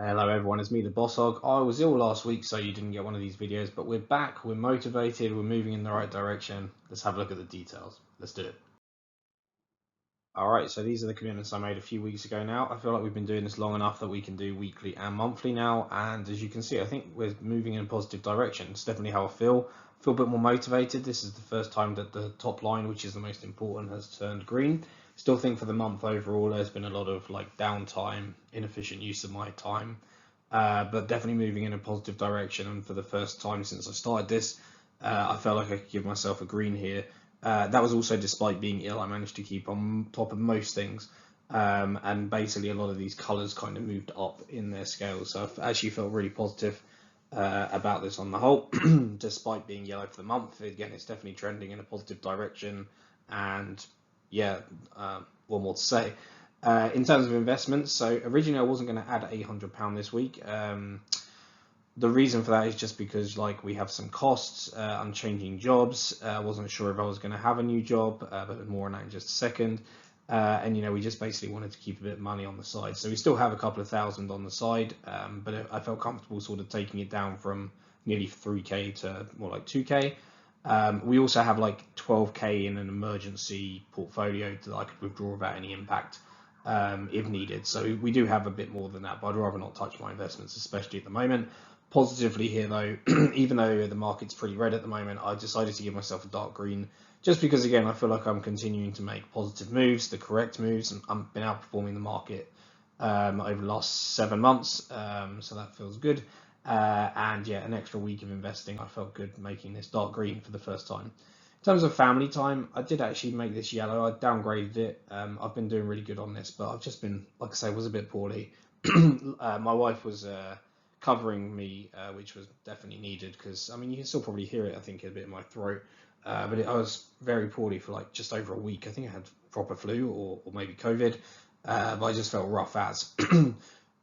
Hello everyone, it's me the Boss Hog. I was ill last week so you didn't get one of these videos, but we're back, we're motivated, we're moving in the right direction. Let's have a look at the details. Let's do it. Alright, so these are the commitments I made a few weeks ago now. I feel like we've been doing this long enough that we can do weekly and monthly now, and as you can see, I think we're moving in a positive direction. It's definitely how I feel. I feel a bit more motivated. This is the first time that the top line, which is the most important, has turned green. Still think for the month overall there's been a lot of downtime, inefficient use of my time. But definitely moving in a positive direction. And for the first time since I started this, I felt like I could give myself a green here. That was also despite being ill. I managed to keep on top of most things. And basically, a lot of these colours kind of moved up in their scale. So I actually felt really positive about this on the whole, despite being yellow for the month. Again, it's definitely trending in a positive direction. And yeah, what more to say? In terms of investments, so originally I wasn't going to add £800 this week. The reason for that is just because we have some costs. I'm changing jobs. I wasn't sure if I was going to have a new job, but more on that in just a second. And we just basically wanted to keep a bit of money on the side. So we still have a couple of thousand on the side, but I felt comfortable sort of taking it down from nearly 3k to more like 2k. We also have 12k in an emergency portfolio that I could withdraw without any impact if needed. So we do have a bit more than that, but I'd rather not touch my investments, especially at the moment. Positively here though, even though the market's pretty red at the moment, I decided to give myself a dark green just because, again, I feel like I'm continuing to make positive moves, the correct moves, and I've been outperforming the market over the last 7 months, so that feels good. And yeah, an extra week of investing, I felt good making this dark green for the first time. In terms of family time, I did actually make this yellow. I downgraded it. I've been doing really good on this, but I've just been, like I say, was a bit poorly. My wife was covering me, which was definitely needed because, I mean, you can still probably hear it, I think, a bit in my throat. But I was very poorly for just over a week. I think I had proper flu or maybe COVID, but I just felt rough as.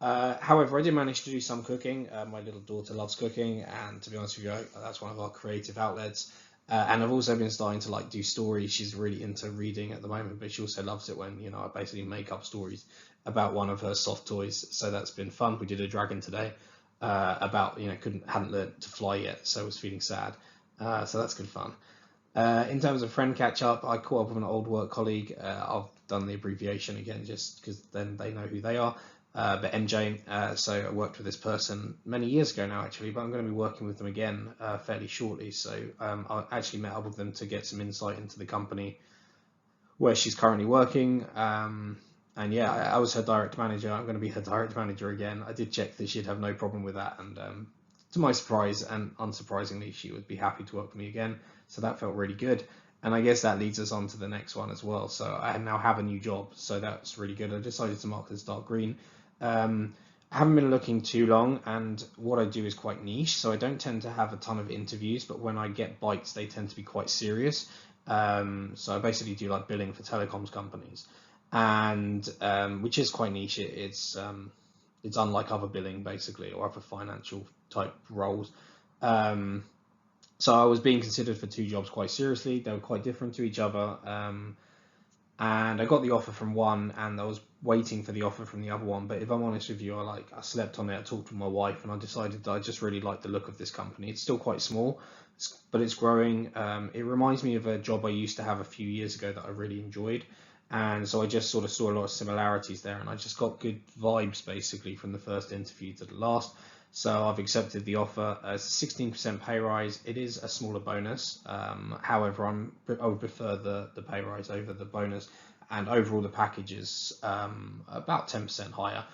However, I did manage to do some cooking. My little daughter loves cooking, and to be honest with you, that's one of our creative outlets. And I've also been starting to do stories. She's really into reading at the moment, but she also loves it when I basically make up stories about one of her soft toys. So that's been fun. We did a dragon today about hadn't learned to fly yet, so was feeling sad. So that's good fun. In terms of friend catch up, I caught up with an old work colleague. I've done the abbreviation again just because then they know who they are. But MJ, so I worked with this person many years ago now actually, but I'm going to be working with them again fairly shortly. So I actually met up with them to get some insight into the company where she's currently working. And yeah, I was her direct manager. I'm going to be her direct manager again. I did check that she'd have no problem with that, and to my surprise and unsurprisingly, she would be happy to work with me again. So that felt really good. And I guess that leads us on to the next one as well. So I now have a new job, so that's really good. I decided to mark this dark green. I haven't been looking too long, and what I do is quite niche, so I don't tend to have a ton of interviews, but when I get bites, they tend to be quite serious. So I basically do billing for telecoms companies, and which is quite niche. It's unlike other billing basically or other financial type roles. So I was being considered for 2 jobs quite seriously. They were quite different to each other. And I got the offer from one, and I was waiting for the offer from the other one. But if I'm honest with you, I slept on it. I talked to my wife, and I decided that I just really like the look of this company. It's still quite small, but it's growing. It reminds me of a job I used to have a few years ago that I really enjoyed, and so I just sort of saw a lot of similarities there, and I just got good vibes basically from the first interview to the last. So I've accepted the offer. It's a 16% pay rise. It is a smaller bonus. However, I would prefer the pay rise over the bonus, and overall the package is about 10% higher.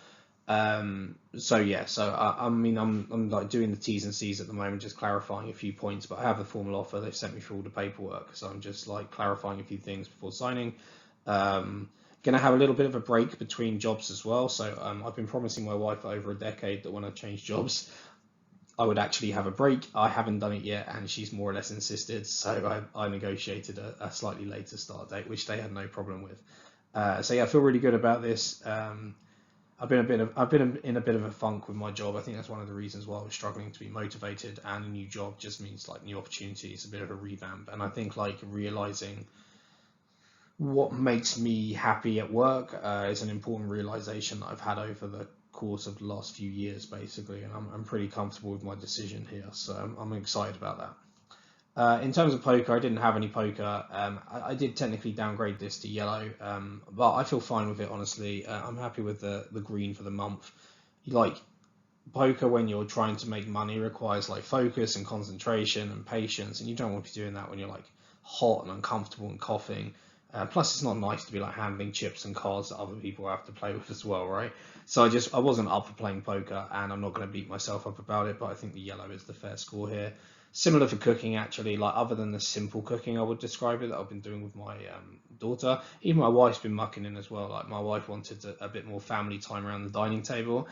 So yeah, so I mean I'm doing the T's and C's at the moment, just clarifying a few points. But I have the formal offer. They've sent me through all the paperwork, so I'm just clarifying a few things before signing. Going to have a little bit of a break between jobs as well. So I've been promising my wife for over a decade that when I change jobs, I would actually have a break. I haven't done it yet, and she's more or less insisted. So I negotiated a slightly later start date, which they had no problem with. So yeah, I feel really good about this. I've been in a bit of a funk with my job. I think that's one of the reasons why I was struggling to be motivated. And a new job just means new opportunities, a bit of a revamp. And I think realizing what makes me happy at work is an important realization that I've had over the course of the last few years, basically, and I'm pretty comfortable with my decision here, so I'm excited about that. In terms of poker, I didn't have any poker. I did technically downgrade this to yellow, but I feel fine with it, honestly. I'm happy with the green for the month. Like poker, when you're trying to make money, requires like focus and concentration and patience, and you don't want to be doing that when you're like hot and uncomfortable and coughing. Plus, it's not nice to be like handling chips and cards that other people have to play with as well, right? So I wasn't up for playing poker, and I'm not going to beat myself up about it. But I think the yellow is the fair score here. Similar for cooking, actually. Like other than the simple cooking, I would describe it that I've been doing with my daughter. Even my wife's been mucking in as well. Like my wife wanted a bit more family time around the dining table,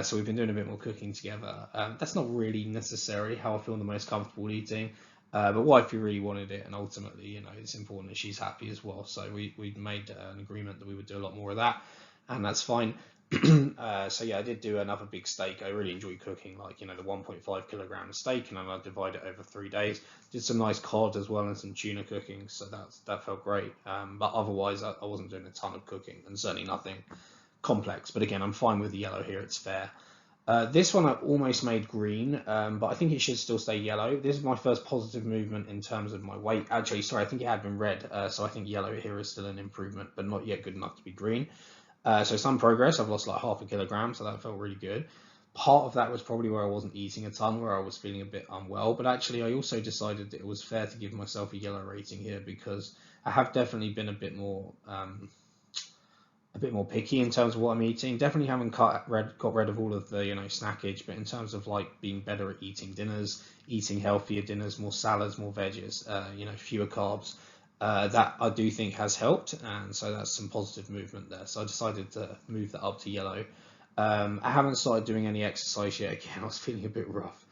so we've been doing a bit more cooking together. That's not really necessarily how I feel the most comfortable eating, but wifey really wanted it, and ultimately, it's important that she's happy as well. So we made an agreement that we would do a lot more of that, and that's fine. So yeah, I did do another big steak. I really enjoy cooking, like the 1.5 kilogram steak, and then I divide it over 3 days. Did some nice cod as well and some tuna cooking, so that felt great. But otherwise, I wasn't doing a ton of cooking, and certainly nothing complex. But again, I'm fine with the yellow here. It's fair. This one I almost made green, but I think it should still stay yellow. This is my first positive movement in terms of my weight. Actually, sorry, I think it had been red, so I think yellow here is still an improvement, but not yet good enough to be green. So some progress. I've lost like 0.5 kilogram, so that felt really good. Part of that was probably where I wasn't eating a ton, where I was feeling a bit unwell. But actually, I also decided that it was fair to give myself a yellow rating here because I have definitely been a bit more picky in terms of what I'm eating. Definitely haven't got rid of all of the snackage, but in terms of like being better at eating dinners, eating healthier dinners, more salads, more veggies, fewer carbs. That I do think has helped, and so that's some positive movement there. So I decided to move that up to yellow. I haven't started doing any exercise yet. Again, I was feeling a bit rough.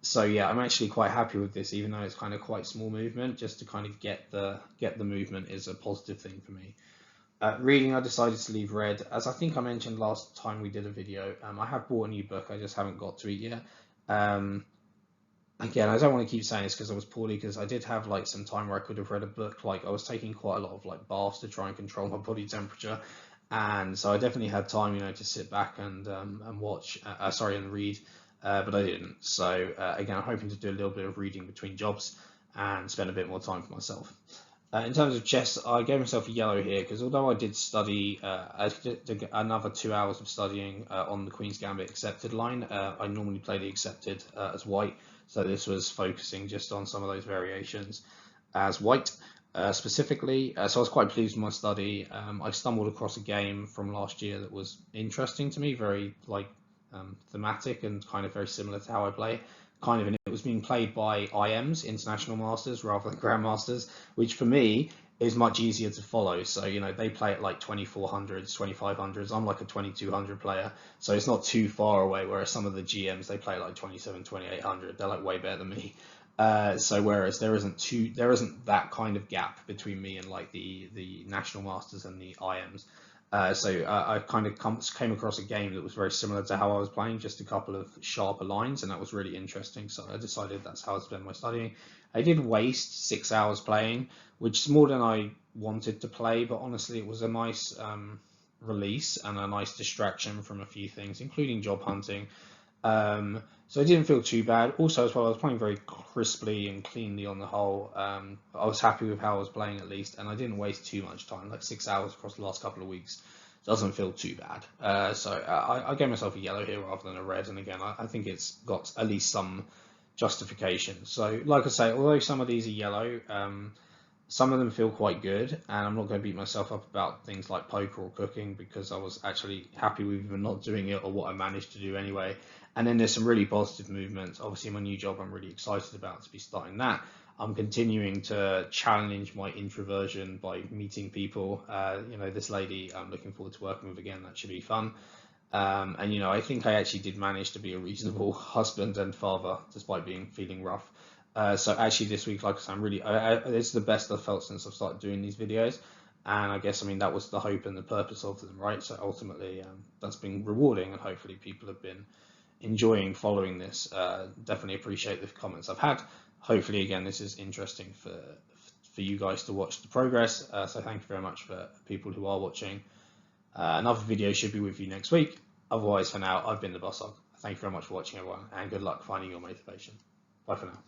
So yeah, I'm actually quite happy with this, even though it's kind of quite small movement. Just to kind of get the movement is a positive thing for me. Reading, I decided to leave red. As I think I mentioned last time we did a video, I have bought a new book, I just haven't got to it yet. Again, I don't want to keep saying this because I was poorly, because I did have like some time where I could have read a book. Like I was taking quite a lot of like baths to try and control my body temperature, and so I definitely had time, to sit back and watch, and read, but I didn't. So again, I'm hoping to do a little bit of reading between jobs and spend a bit more time for myself. In terms of chess, I gave myself a yellow here because although I did study, I did another 2 hours of studying on the Queen's Gambit accepted line. I normally play the accepted as white, so this was focusing just on some of those variations as white specifically. So I was quite pleased with my study. I stumbled across a game from last year that was interesting to me, very like thematic and kind of very similar to how I play. And it was being played by IMs, international masters, rather than grandmasters, which for me is much easier to follow. So they play at like 2400s, 2500s. I'm like a 2200 player, so it's not too far away. Whereas some of the GMs, they play like 27, 2800. They're like way better than me. So whereas there isn't that kind of gap between me and like the national masters and the IMs. So I kind of came across a game that was very similar to how I was playing, just a couple of sharper lines, and that was really interesting. So I decided that's how I spend my studying. I did waste 6 hours playing, which is more than I wanted to play, but honestly, it was a nice release and a nice distraction from a few things, including job hunting. So I didn't feel too bad. Also, as well, I was playing very crisply and cleanly on the whole. I was happy with how I was playing at least, and I didn't waste too much time. Like 6 hours across the last couple of weeks doesn't feel too bad. So I gave myself a yellow here rather than a red, and again, I think it's got at least some justification. So, like I say, although some of these are yellow, some of them feel quite good, and I'm not going to beat myself up about things like poker or cooking because I was actually happy with even not doing it or what I managed to do anyway. And then there's some really positive movements. Obviously, my new job I'm really excited about to be starting that. I'm continuing to challenge my introversion by meeting people. This lady I'm looking forward to working with again. That should be fun. And I think I actually did manage to be a reasonable husband and father despite feeling rough. So actually this week, like I said, I'm really, it's the best I've felt since I've started doing these videos. And I guess, that was the hope and the purpose of them, right? So ultimately, that's been rewarding, and hopefully people have been enjoying following this. Definitely appreciate the comments I've had. Hopefully, again, this is interesting for for you guys to watch the progress. So thank you very much for people who are watching. Another video should be with you next week. Otherwise, for now, I've been the Boss Hog. Thank you very much for watching, everyone, and good luck finding your motivation. Bye for now.